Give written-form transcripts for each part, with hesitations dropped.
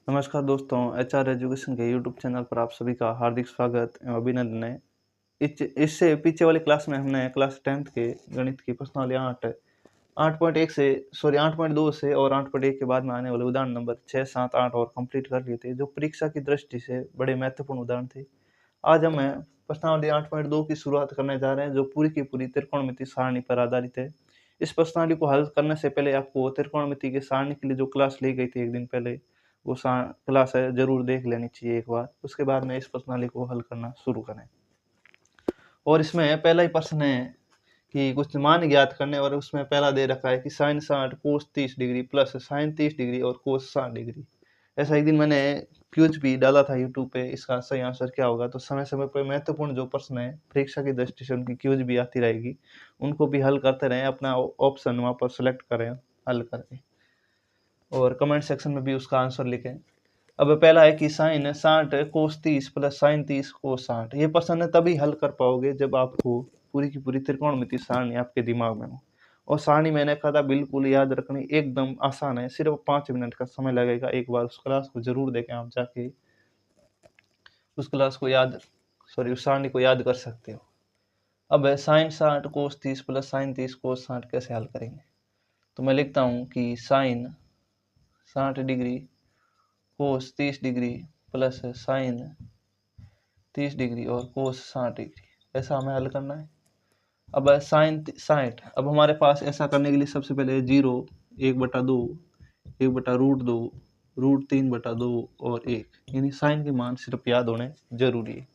नमस्कार दोस्तों, HR education के यूट्यूब चैनल पर आप सभी का हार्दिक स्वागत एवं अभिनंदन है। इससे पीछे वाली क्लास में हमने क्लास 10th के गणित की प्रश्नावली 8.1 से 8.2 से और 8.1 के बाद में आने वाले उदाहरण नंबर 6, 7, 8 और कंप्लीट कर लिए थे, जो परीक्षा की दृष्टि से बड़े महत्वपूर्ण उदाहरण थे। आज हम प्रश्नावली 8.2 की शुरुआत करने जा रहे हैं, जो पूरी की पूरी त्रिकोणमिति सारणी पर आधारित है। इस प्रश्नावली को हल करने से पहले आपको त्रिकोणमिति के सारणी के लिए जो क्लास ली गई थी एक दिन पहले, वो क्लास है जरूर देख लेनी चाहिए एक बार। उसके बाद में इस प्रश्नावली को हल करना शुरू करें। और इसमें पहला ही प्रश्न है कि कुछ मान ज्ञात करने, और उसमें पहला दे रखा है कि sine 60 cos 30 degree plus sine 30 degree और कोस 60 डिग्री। ऐसा एक दिन मैंने क्यूज भी डाला था यूट्यूब पे, इसका सही आंसर क्या होगा। तो समय समय पर महत्वपूर्ण जो प्रश्न है परीक्षा की दृष्टि से उनकी क्यूज भी आती रहेगी, उनको भी हल करते रहें, अपना ऑप्शन वहाँ पर सेलेक्ट करें हल करके, और कमेंट सेक्शन में भी उसका आंसर लिखें। अब पहला है कि sine 60 cos 30 plus sine 30 cos 60। ये प्रश्न तभी हल कर पाओगे जब आपको पूरी की पूरी त्रिकोणमिति सारणी आपके दिमाग में हो। और सारणी मैंने कहा था बिल्कुल याद रखनी, एकदम आसान है, सिर्फ 5 मिनट का समय लगेगा। एक बार उस क्लास को जरूर देखें, आप जाके उस क्लास को उस सारणी को याद कर सकते हो। अब है sine 60 cos 30 plus sine 30 cos 60 कैसे हल करेंगे। तो मैं लिखता हूँ कि sine 60 degree cos 30 degree plus sine 30 degree और कोस 60 डिग्री, ऐसा हमें हल करना है। अब साइन 60, अब हमारे पास ऐसा करने के लिए सबसे पहले 0, 1/2, 1/√2, √3/2 और 1, यानी साइन के मान सिर्फ याद होने जरूरी है।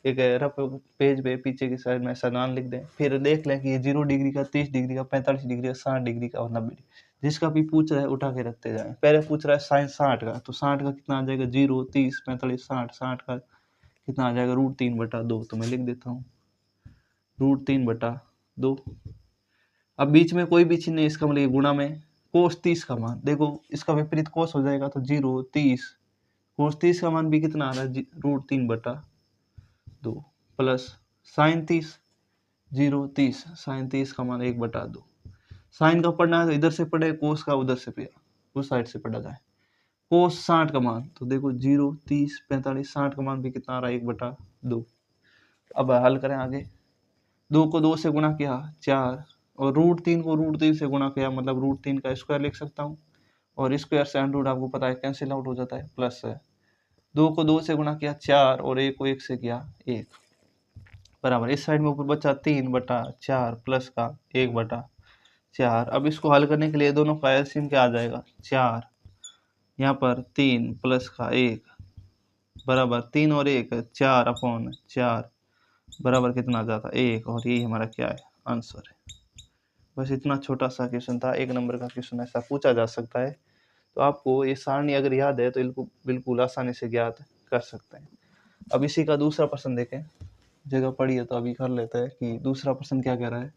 एक रफ पेज पे पीछे की साइड में ऐसा मान लिख दें, फिर देख लें कि ये 0 डिग्री का, 30 डिग्री का, 45 डिग्री का, 60 डिग्री का और 90 डिग्री, जिसका भी पूछ रहा है उठा के रखते जाएं। पहले पूछ रहा है साइन 60 का, तो 60 का कितना आ जाएगा, 0, 30, 45, 60, 60 का कितना आ जाएगा, √3/2। तो मैं लिख देता हूँ √3/2। अब बीच में कोई भी चिन्ह नहीं, इसका मतलब गुणा में कोस 30 का मान, देखो इसका विपरीत कोस हो जाएगा, तो 0, 30, कोस 30 का मान भी कितना आ रहा है, √3/2 प्लस साइन 30, 0, 30, साइन 30 का मान 1/2। साइन का पढ़ना है तो इधर से पढ़े, कोस का उधर से पढ़े, उस साइड से पढ़ा जाए। कोस 60 का मान, तो देखो 0, 30, 45, 60 का मान भी कितना आ रहा है, 1/2। अब हल करें आगे। 2 को 2 से गुणा किया 4, और √3 को √3 से गुणा किया, मतलब √3 का स्क्वायर लिख सकता हूँ, और स्क्वायर से अंडर रूट आपको पता है कैंसिल आउट हो जाता है। प्लस 2 को 2 से गुणा किया 4, और 1 को 1 से किया 1, बराबर इस साइड में ऊपर बचा 3/4 प्लस का 1/4। अब इसको हल करने के लिए दोनों का एलसीएम क्या आ जाएगा, 4, यहाँ पर 3 प्लस का 1 बराबर 3 और 1 4/4 बराबर कितना आ जाता है, 1। और यही हमारा क्या है, आंसर है। बस इतना छोटा सा क्वेश्चन था, 1 नंबर का क्वेश्चन ऐसा पूछा जा सकता है। तो आपको ये सारणी अगर याद है तो इनको बिल्कुल आसानी से ज्ञात कर सकते हैं। अब इसी का दूसरा प्रश्न देखें, जगह पड़ी है तो अभी कर लेते हैं कि दूसरा प्रश्न क्या कह रहा है।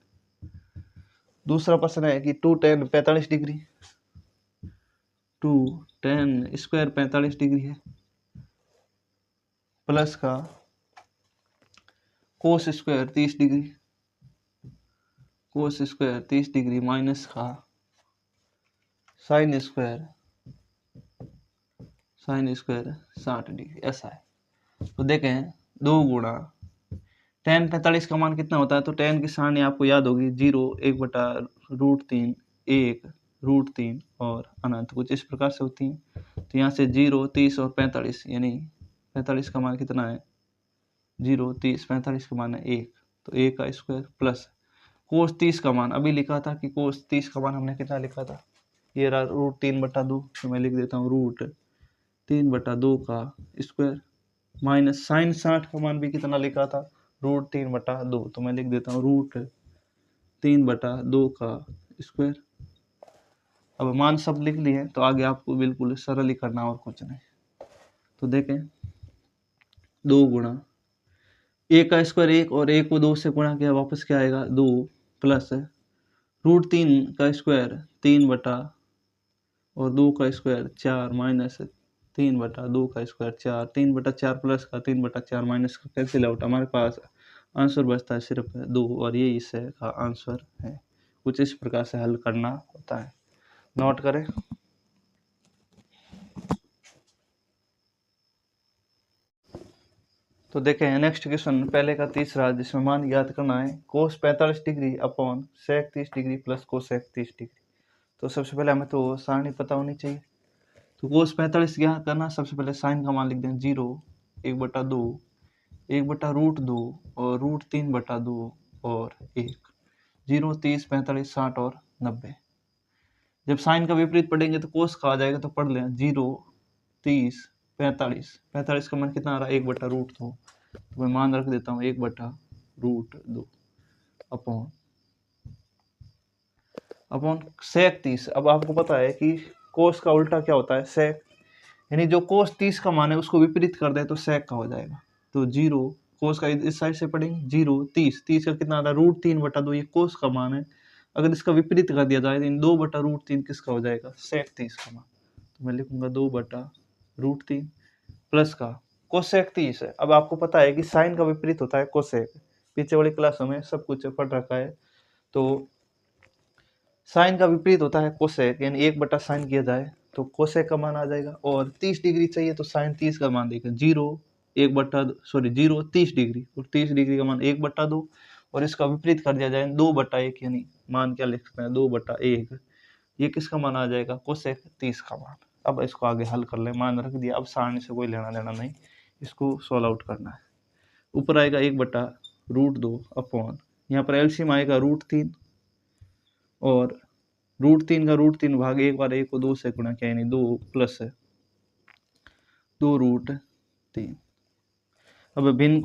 दूसरा प्रश्न है कि 2 tan 45 degree, 2 tan square 45 degree है, प्लस का कोस स्क्वायर 30 डिग्री, कोस स्क्वायर 30 डिग्री माइनस का साइन स्क्वायर 60 डिग्री, ऐसा है। तो देखें 2 गुणा tan 45 का मान कितना होता है, तो tan की सारणी आपको याद होगी, 0, 1/√3, 1, √3 और अनंत, कुछ इस प्रकार से होती है। तो यहाँ से 0, 30 और 45, यानी 45 का मान कितना है, 0, 30, 45 का मान है 1, तो 1 का स्क्वायर प्लस कोस 30 का मान, अभी लिखा था कि कोस 30 का मान हमने कितना लिखा था, ये रहा √3/2। तो मैं लिख देता हूँ √3/2 का स्क्वायर माइनस साइन 60 का मान भी कितना लिखा था, √3/2। तो मैं लिख देता हूँ √3/2 का स्क्वायर। अब मान सब लिख लिए तो आगे आपको बिल्कुल सरल ही करना और कुछ नहीं। तो देखें 2 गुणा 1 का स्क्वायर 1, और 1 को 2 से गुणा किया, वापस क्या आएगा 2, प्लस √3 का स्क्वायर 3 और 2 का स्क्वायर 4 माइनस 3/2 का स्क्वायर 4, 3/4 प्लस का 3/4 माइनस का कैंसिल आउट, हमारे पास आंसर बचता है सिर्फ 2, और ये इसका आंसर है। कुछ इस प्रकार से हल करना होता है, नोट करें। तो देखें नेक्स्ट क्वेश्चन पहले का तीसरा, जिसमें मान ज्ञात करना है cos 45 degree upon sec 30 degree plus cosec 30 degree. तो सबसे पहले हमें तो सारणी पता होनी चाहिए। तो कोस 45 ज्ञात करना, सबसे पहले साइन का मान लिख दें 0, 1/2, 1/√2 और √3/2 और 1। 0, 30, 45, 60 और 90। जब साइन का विपरीत पढ़ेंगे तो कोस का आ जाएगा, तो पढ़ लें 0, 30, 45। 45 का मान कितना आ रहा है 1/√2, तो मैं मान रख देता हूँ 1/√2 अपॉन सेक 30। अब आपको पता है कि कोस का उल्टा क्या होता है सेक, यानी जो कोस 30 का मान है उसको विपरीत कर दे तो सेक का हो जाएगा। तो 0 कोस का इस साइड से पढ़ेंगे 0, 30 का कितना आ रहा है √3/2, ये कोस का मान है। अगर इसका विपरीत कर दिया जाए तो 2/√3 किसका हो जाएगा सेक 30 का मान। तो मैं लिखूंगा 2/√3 प्लस का कोसेक 30 है। अब आपको पता है कि साइन का विपरीत होता है कोसेक, पीछे वाली क्लासों में सब कुछ पढ़ रखा है। तो साइन का विपरीत होता है कोसेक, यानी 1/sin किया जाए तो कोसेक का मान आ जाएगा। और 30 डिग्री चाहिए तो साइन 30 का मान देगा 0, 30 डिग्री, और 30 डिग्री का मान 1/2, और इसका विपरीत कर दिया जाए 2/1, यानी मान क्या लिख सकते हैं 2/1। ये किसका मान आ जाएगा कोसेक 30 का मान। अब इसको आगे हल कर ले, मान रख दिया। अब सारणी से कोई लेना देना नहीं, इसको सॉल्व आउट करना है। ऊपर आएगा 1/√2 अपॉन, यहाँ पर एलसीएम आएगा √3, और √3 का √3 भाग 1 बार 1 को 2 से गुणा किया, यानी 2 प्लस 2√3। अब भिन्न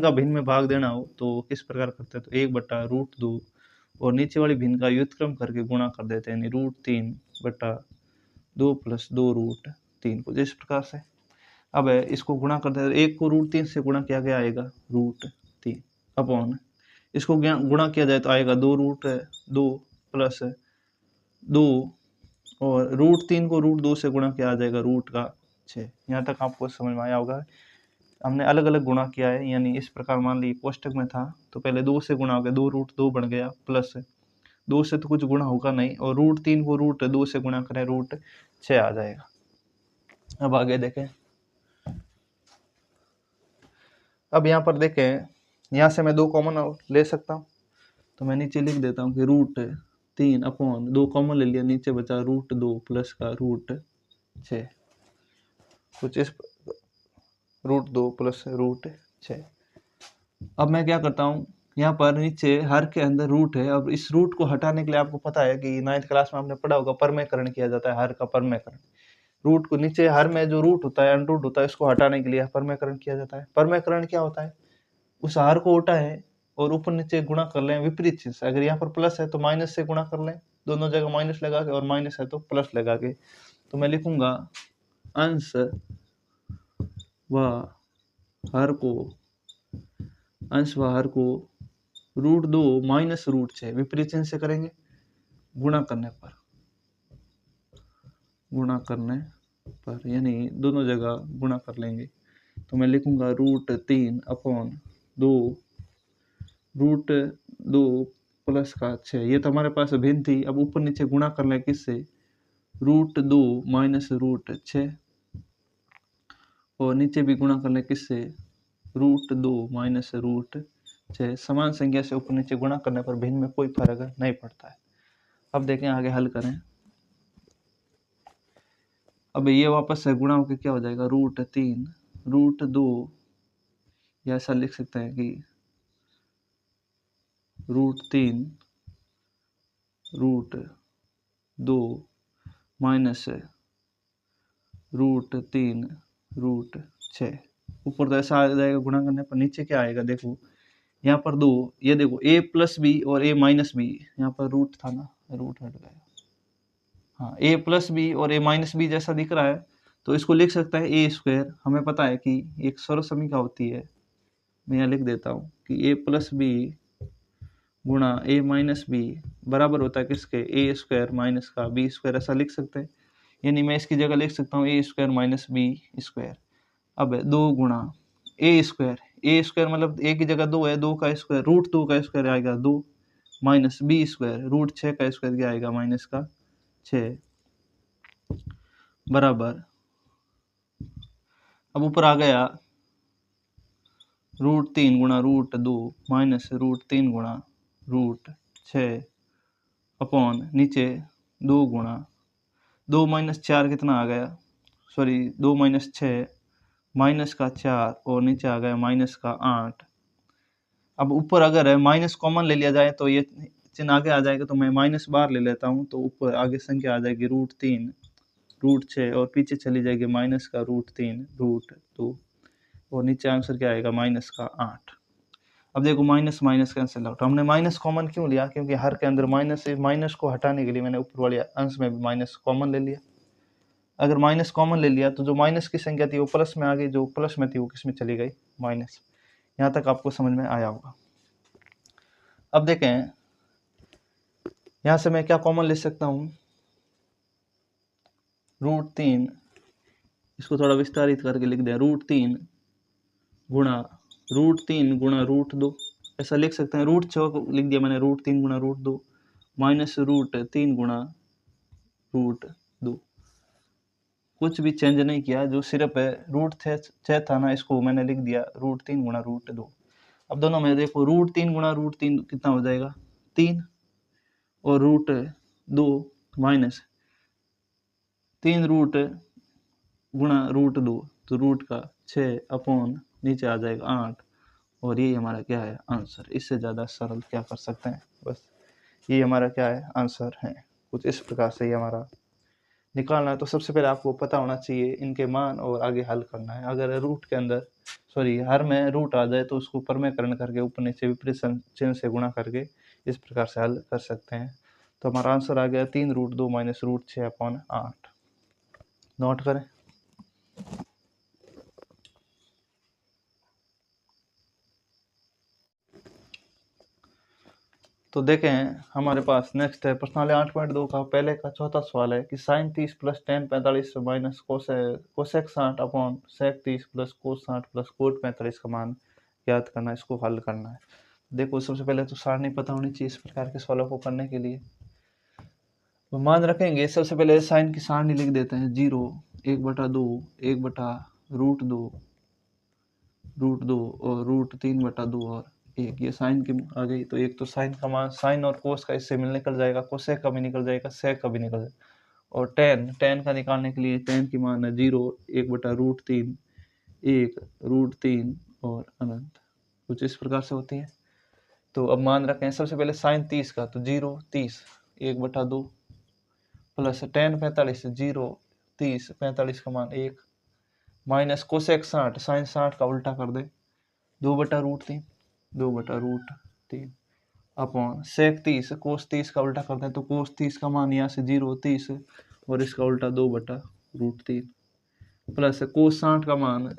का भिन्न में भाग देना हो तो किस प्रकार करते हैं, तो 1/√2 और नीचे वाली भिन्न का व्युत्क्रम करके गुणा कर देते हैं, यानी √3/2 प्लस 2√3 को जिस प्रकार से। अब इसको गुणा करते हैं, 1 को √3 से गुणा किया गया आएगा √3 अपॉन, इसको गुणा किया जाए तो आएगा 2√2 प्लस 2, और √3 को √2 से गुणा किया आ जाएगा √6। यहाँ तक आपको समझ में आया होगा। हमने अलग अलग गुणा किया है, यानी इस प्रकार मान ली कोष्टक में था तो पहले 2 से गुणा हो गया, 2√2 बन गया, प्लस 2 से तो कुछ गुणा होगा नहीं, और √3 को √2 से गुणा करें √6 आ जाएगा। अब आगे देखें, अब यहाँ पर देखें, यहाँ से मैं 2 कॉमन ले सकता हूँ, तो मैं नीचे लिख देता हूँ कि √3 अपॉन 2 कॉमन ले लिया, नीचे बचा √2 प्लस का √6, कुछ इस √2 प्लस √6। अब मैं क्या करता हूँ, यहाँ पर नीचे हर के अंदर रूट है। अब इस रूट को हटाने के लिए आपको पता है कि 9th क्लास में आपने पढ़ा होगा, परमेयकरण किया जाता है, हर का परमेयकरण। रूट को नीचे हर में जो रूट होता है अंडरूट होता है, इसको हटाने के लिए परमेयकरण किया जाता है। परमेयकरण क्या होता है, उस हर को उठाएं और ऊपर नीचे गुणा कर लें विपरीत चिन्ह से। अगर यहाँ पर प्लस है तो माइनस से गुणा कर लें, दोनों जगह माइनस लगा के, और माइनस है तो प्लस लगा के। तो मैं लिखूंगा अंश व हर को √2 माइनस √6 विपरीत चिन्ह से करेंगे, गुणा करने पर, यानी दोनों जगह गुणा कर लेंगे। तो मैं लिखूंगा √3 अपॉन 2 प्लस का 6। ये तो हमारे पास भिन्न थी, अब ऊपर नीचे गुणा कर लें किससे, √2 माइनस √6, और नीचे भी गुणा कर लें किससे, √2 माइनस √6। समान संख्या से ऊपर नीचे गुणा करने पर भिन्न में कोई फर्क नहीं पड़ता है। अब देखें आगे हल करें। अब ये वापस से गुणा होकर क्या हो जाएगा, √3 √2, या ऐसा लिख सकते हैं कि √3 √2 माइनस √3 √6। ऊपर तो ऐसा आ जाएगा गुणा करने पर, नीचे क्या आएगा देखो, यहाँ पर 2, ये देखो a प्लस बी और a माइनस बी, यहाँ पर रूट था ना, रूट हट गया, हाँ a प्लस बी और a माइनस बी जैसा दिख रहा है, तो इसको लिख सकता है a²। हमें पता है कि एक सर्वसमीका होती है, मैं यहाँ लिख देता हूँ कि a प्लस बी गुणा a माइनस बी बराबर होता है किसके, a² माइनस का b², ऐसा लिख सकते हैं। यानी मैं इसकी जगह लिख सकता हूँ a² माइनस b²। अब 2 गुणा a² मतलब a की जगह 2 है, 2 का स्क्वायर, √2 का स्क्वायर आएगा 2, माइनस b², √6 का स्क्वायर क्या आएगा, माइनस का 6, बराबर। अब ऊपर आ गया √3 गुणा √2 माइनस √3 गुणा √6 अपॉन नीचे 2 गुणा 2 माइनस 4 कितना आ गया, सॉरी 2 माइनस 6 माइनस का 4 और नीचे आ गया माइनस का 8। अब ऊपर अगर है माइनस कॉमन ले लिया जाए तो ये चिन्ह आगे आ जाएगा, तो मैं माइनस बार ले लेता हूँ, तो ऊपर आगे संख्या आ जाएगी √3 √6 और पीछे चली जाएगी माइनस का √3 √2 और नीचे आंसर क्या आएगा माइनस का 8। अब देखो माइनस माइनस कैंसिल आउट। हमने माइनस कॉमन क्यों लिया, क्योंकि हर के अंदर माइनस है, माइनस को हटाने के लिए मैंने ऊपर वाले अंश में भी माइनस कॉमन ले लिया। अगर माइनस कॉमन ले लिया तो जो माइनस की संख्या थी वो प्लस में आ गई, जो प्लस में थी वो किस में चली गई, माइनस। यहाँ तक आपको समझ में आया होगा। अब देखें यहाँ से मैं क्या कॉमन ले सकता हूँ, √3, इसको थोड़ा विस्तारित करके लिख दें, √3 गुणा √2, ऐसा लिख सकते हैं। √6 को लिख दिया मैंने, √3 गुणा √2 माइनस √3 गुणा √2। कुछ भी चेंज नहीं किया, जो सिर्फ है √6 था ना, इसको मैंने लिख दिया √3 गुणा √2। अब दोनों में देखो √3 गुणा √3 कितना हो जाएगा 3 और √2 माइनस 3 रूट गुणा √2 तो रूट का 6 अपॉन नीचे आ जाएगा 8 और ये हमारा क्या है आंसर। इससे ज़्यादा सरल क्या कर सकते हैं, बस ये हमारा क्या है आंसर है। कुछ इस प्रकार से ये हमारा निकालना है। तो सबसे पहले आपको पता होना चाहिए इनके मान और आगे हल करना है। अगर रूट के अंदर हर में रूट आ जाए तो उसको परमेकरण करके ऊपर नीचे विपरीत चिन्ह से गुणा करके इस प्रकार से हल कर सकते हैं। तो हमारा आंसर आ गया 3√2 माइनस √6 अपॉन 8। नोट करें। तो देखें हमारे पास नेक्स्ट है प्रश्नावली 8.2 का पहले का चौथा सवाल है कि sine 30 plus ten 45 minus cosec 60 upon sec 30 plus cos 60 plus cot 45 का मान याद करना है, इसको हल करना है। देखो सबसे पहले तो सारणी पता होनी चाहिए इस प्रकार के सवालों को करने के लिए। तो मान रखेंगे सबसे पहले साइन की सारणी लिख देते हैं 0 1/2 1/√2 √2 और √3/2 और 1। ये साइन की आ गई। तो एक तो साइन का मान, साइन और कोस का इससे मिल निकल जाएगा, कोसेक का भी निकल जाएगा, सेक का भी निकल जाएगा। और टेन का निकालने के लिए टेन की मान है 0 1/√3 1 √3 और अनंत, कुछ इस प्रकार से होती है। तो अब मान रखें सबसे पहले साइन 30 का, तो 0 30 1/2 प्लस टेन 45 0 30 45 का मान 1 माइनस कोसेक 60 साइन 60 का उल्टा कर दे 2/√3 2/√3 अपॉन सेक 30 कोस 30 का उल्टा करते हैं तो कोस 30 का मान यहाँ से 0 30 और इसका उल्टा 2/√3 प्लस कोस 60 का मान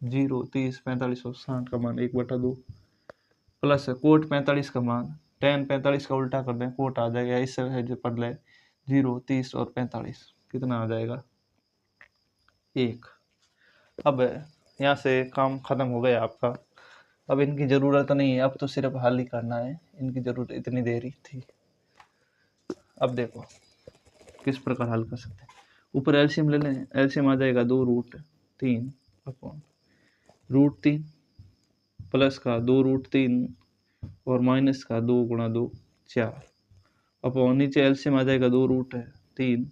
0 30 45 और 60 का मान 1/2 प्लस कोट 45 का मान टेन 45 का उल्टा कर दें कोट आ जाएगा, इससे जो पढ़ ले 0 30 और 45 कितना आ जाएगा 1। अब यहाँ से काम खत्म हो गया आपका। अब इनकी ज़रूरत नहीं है, अब तो सिर्फ हल ही करना है, इनकी ज़रूरत इतनी देरी थी। अब देखो किस प्रकार हल कर सकते हैं। ऊपर एलसीएम ले लें, एलसीएम आ जाएगा 2√3 अपॉन √3 प्लस का 2√3 और माइनस का 2 गुणा 2 4 अपॉन नीचे एलसीएम आ जाएगा 2√3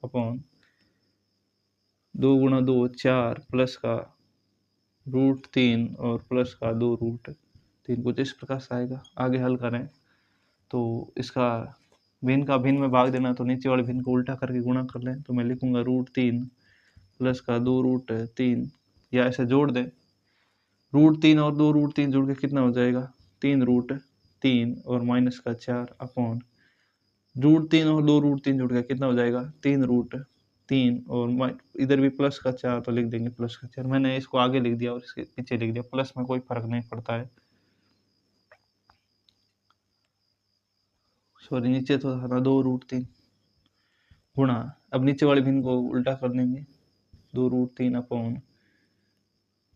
अपॉन 2 गुणा 2 4 प्लस का √3 और प्लस का 2√3 कुछ इस प्रकार से आएगा। आगे हल करें तो इसका भिन्न का भिन्न में भाग देना, तो नीचे वाले भिन्न को उल्टा करके गुणा कर लें। तो मैं लिखूंगा √3 प्लस का 2√3 या ऐसे जोड़ दें, √3 और 2√3 जोड़ के कितना हो जाएगा 3√3 और माइनस का 4 अपॉन √3 और 2√3 जोड़ के कितना हो जाएगा 3√3 और इधर भी प्लस का 4 तो लिख देंगे प्लस का 4। मैंने इसको आगे लिख दिया और इसके पीछे लिख दिया, प्लस में कोई फर्क नहीं पड़ता है। सॉरी नीचे तो था 2√3 गुणा, अब नीचे वाले भिन्न को उल्टा कर देंगे 2√3 अपॉन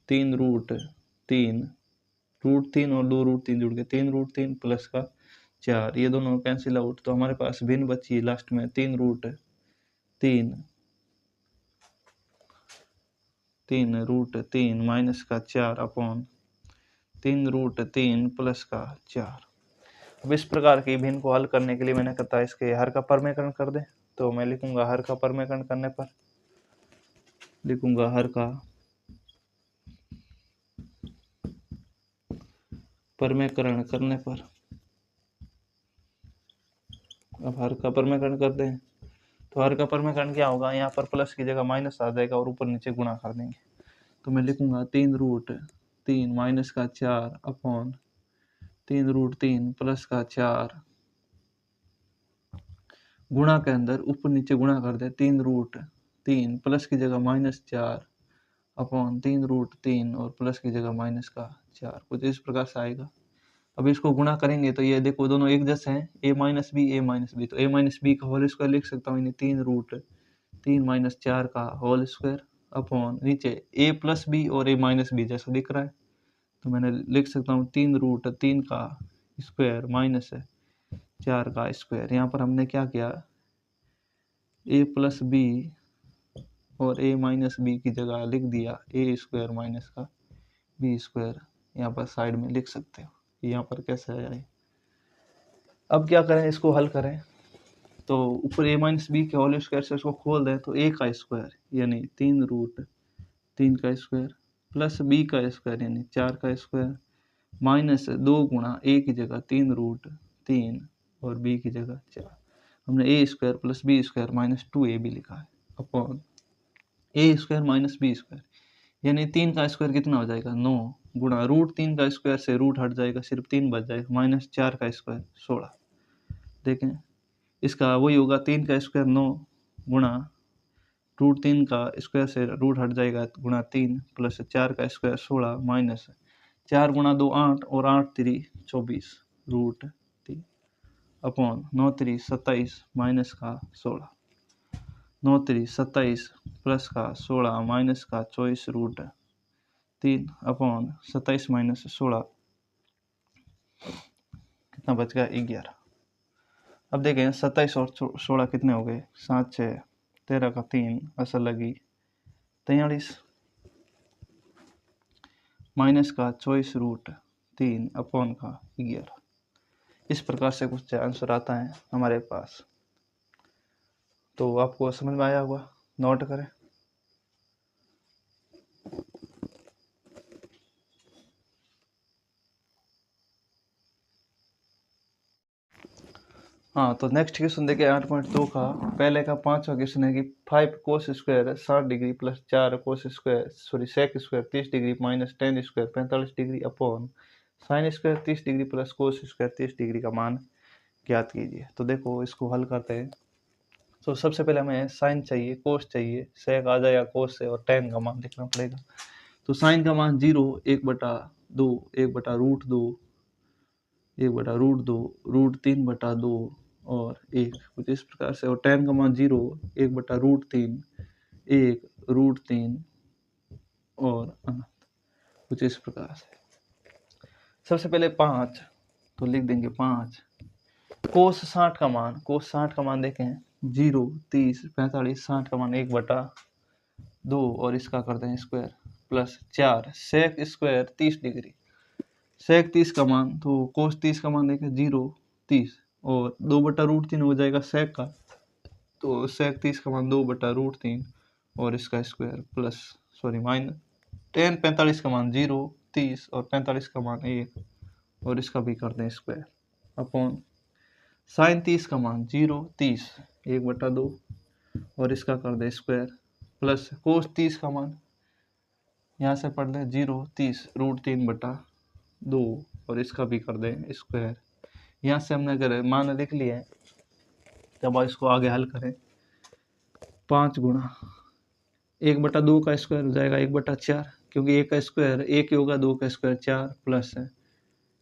3√3 √3 और 2√3 जुड़ के 3√3 प्लस का 4, ये दोनों कैंसिल आउट। तो हमारे पास भिन्न बची लास्ट में 3√3 माइनस का 4 अपॉन 3√3 प्लस का 4। अब इस प्रकार की भिन्न को हल करने के लिए मैंने कहता है इसके हर का परमेकरण कर दे। तो मैं लिखूंगा हर का परमेकरण करने पर, लिखूंगा हर का परमेकरण करने पर। अब हर का परमेकरण कर दें तो हर का परमेकरण क्या होगा, यहाँ पर प्लस की जगह माइनस आ जाएगा और ऊपर नीचे गुणा कर देंगे। तो मैं लिखूंगा 3√3 माइनस का 4 अपॉन 3√3 प्लस का 4, गुणा के अंदर ऊपर नीचे गुणा कर दे, 3√3 प्लस की जगह -4 अपॉन 3√3 और प्लस की जगह माइनस का 4, कुछ इस प्रकार से आएगा। अब इसको गुणा करेंगे तो ये देखो दोनों एक जैसे हैं, a माइनस बी, तो a माइनस बी का होल स्क्वायर लिख सकता हूँ, यानी 3√3 माइनस 4 का होल स्क्वायर अपॉन नीचे a प्लस बी और a माइनस बी जैसा दिख रहा है, तो मैंने लिख सकता हूँ 3√3 का स्क्वायर माइनस 4 का स्क्वायर। यहाँ पर हमने क्या किया, a प्लस बी और a माइनस बी की जगह लिख दिया a स्क्वायर माइनस का बी स्क्वायर, यहाँ पर साइड में लिख सकते हो। यहाँ पर कैसे आया है। अब क्या करें, इसको हल करें तो ऊपर a माइनस बी के होल स्क्वायर से इसको खोल दें तो a का स्क्वायर यानी 3√3 का स्क्वायर प्लस b का स्क्वायर यानी 4 का स्क्वायर माइनस 2 गुणा a की जगह 3√3 और b की जगह 4, हमने a square plus B square minus 2ab लिखा है upon a square minus B square, यानी 3 का स्क्वायर कितना हो जाएगा 9 गुणा √3 का स्क्वायर से रूट हट जाएगा, सिर्फ 3 बच जाएगा, माइनस 4 का स्क्वायर 16। देखें इसका वही होगा, 3 का स्क्वायर 9 गुणा √3 का स्क्वायर से रूट हट जाएगा गुणा 3 प्लस 4 का स्क्वायर 16 माइनस 4 गुणा 2 8 और 8 3 24 √3 अपॉन 9 3 27 माइनस का 16, 9 3 27 प्लस का 16 माइनस का 24 √3 अपॉन 27 माइनस 16 कितना बच गया 11। अब देखें 27 और 16 कितने हो गए, 7 6 13 का 3 असल लगी 43 माइनस का 24 √3 अपॉन का 11। इस प्रकार से कुछ आंसर आता है हमारे पास। तो आपको समझ में आया होगा, नोट करें। हाँ तो नेक्स्ट क्वेश्चन देखिए 8.2 का पहले का 5वां क्वेश्चन है कि 5 cos square 60 degree plus 4 cos square sec square 30 degree minus 10 square 45 degree upon sine square 30 degree plus cos square 30 degree का मान ज्ञात कीजिए। तो देखो इसको हल करते हैं। तो सबसे पहले हमें साइन चाहिए, कोस चाहिए, सेक आ जाएगा कोस से और tan का मान लिखना पड़ेगा। तो साइन का मान 0 1/2 1/√2 1/√2 √3/2 और 1 कुछ इस प्रकार से, और tan का मान 0 1/√3 1 √3 और अनंत कुछ इस प्रकार से। सबसे पहले 5 तो लिख देंगे 5 कोस 60 का मान देखें 0 30 45 60 का मान 1/2 और इसका करते हैं square plus 4 sec square 30 degree, sec 30 का मान तो कोस 30 का मान देखें 0 30 और 2/√3 हो जाएगा सेक का, तो सेक 30 का मान 2/√3 और इसका स्क्वायर प्लस माइनस tan 45 का मान 0 30 और 45 का मान 1 और इसका भी कर दें स्क्वायर अपॉन साइन 30 का मान 0 30 1/2 और इसका कर दें स्क्वायर प्लस कोस 30 का मान यहाँ से पढ़ लें 0 30 √3/2 और इसका भी कर दें स्क्वायर। यहाँ से हमने अगर मान लिख लिए तब इसको आगे हल करें 5 गुणा 1/2 का स्क्वायर हो जाएगा 1/4 क्योंकि 1 का स्क्वायर 1 ही होगा, 2 का स्क्वायर 4 प्लस है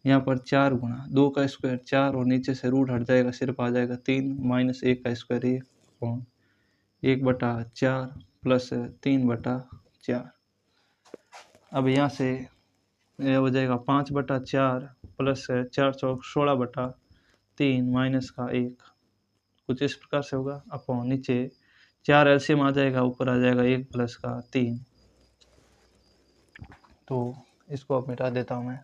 यहाँ पर 4 गुणा 2 का स्क्वायर 4 और नीचे से रूट हट जाएगा, सिर्फ आ जाएगा 3 माइनस 1 का स्क्वायर 1 1/4 प्लस 3/4। अब यहाँ से यह हो जाएगा 5/4 प्लस 4 चौक 16/3 माइनस का 1 कुछ इस प्रकार से होगा अपॉन नीचे 4 एलसीएम आ जाएगा, ऊपर आ जाएगा 1 प्लस का 3। तो इसको अब मिटा देता हूँ मैं।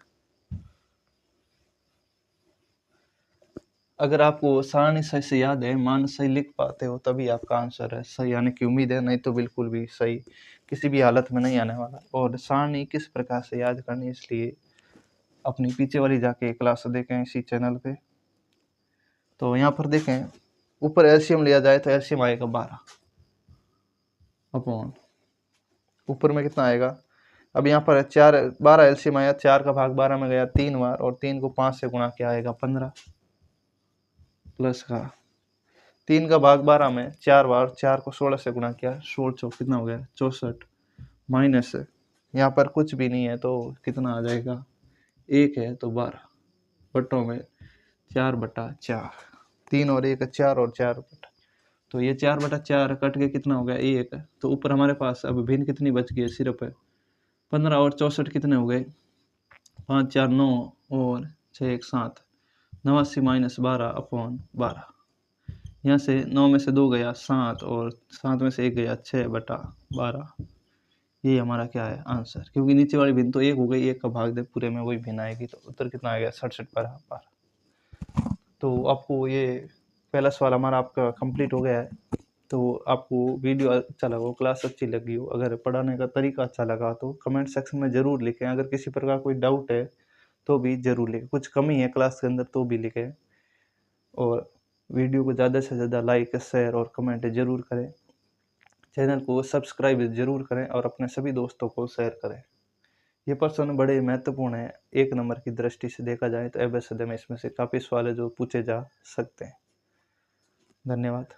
अगर आपको सारणी सही से याद है, मान सही लिख पाते हो, तभी आपका आंसर है सही आने की उम्मीद है, नहीं तो बिल्कुल भी सही किसी भी हालत में नहीं आने वाला। और सारणी किस प्रकार से याद करनी, इसलिए अपनी पीछे वाली जाके क्लास देखें इसी चैनल पे। तो यहाँ पर देखें, ऊपर एलसीएम लिया जाए तो एलसीएम आएगा 12 अपॉन, ऊपर में कितना आएगा, अब यहाँ पर 4 12 एलसीएम आया, 4 का भाग 12 में गया 3 बार, और 3 को 5 से गुणा किया आएगा 15, प्लस का 3 का भाग 12 में 4 बार, 4 को 16 से गुणा किया, 16 चौक कितना हो गया 64, माइनस यहाँ पर कुछ भी नहीं है तो कितना आ जाएगा, 1 है तो 12 बट्टों में 4/4, 3 और 1 4 और 4 बटा, तो ये 4/4 कट के कितना हो गया 1, तो ऊपर हमारे पास अब भिन्न कितनी बच गई है, सिर्फ 15 और 64 कितने हो गए, 5 4 9 और 6 1 7, 89 माइनस 12 अपॉन 12, यहाँ से 9 में से 2 गया 7 और 7 में से 1 गया 6/12, ये हमारा क्या है आंसर, क्योंकि नीचे वाली भिन्न तो 1 हो गई, 1 का भाग दे पूरे में वही भिन्न आएगी, तो उत्तर कितना आ गया 67/12। तो आपको ये पहला सवाल हमारा आपका कंप्लीट हो गया है। तो आपको वीडियो अच्छा लगा हो, क्लास अच्छी लगी हो, अगर पढ़ाने का तरीका अच्छा लगा तो कमेंट सेक्शन में ज़रूर लिखें। अगर किसी प्रकार कोई डाउट है तो भी ज़रूर लिखें, कुछ कमी है क्लास के अंदर तो भी लिखें, और वीडियो को ज़्यादा से ज़्यादा लाइक शेयर और कमेंट ज़रूर करें, चैनल को सब्सक्राइब ज़रूर करें और अपने सभी दोस्तों को शेयर करें। ये प्रश्न बड़े महत्वपूर्ण है, 1 नंबर की दृष्टि से देखा जाए तो एबीसीडी में इसमें से काफ़ी सवाल है जो पूछे जा सकते हैं। धन्यवाद।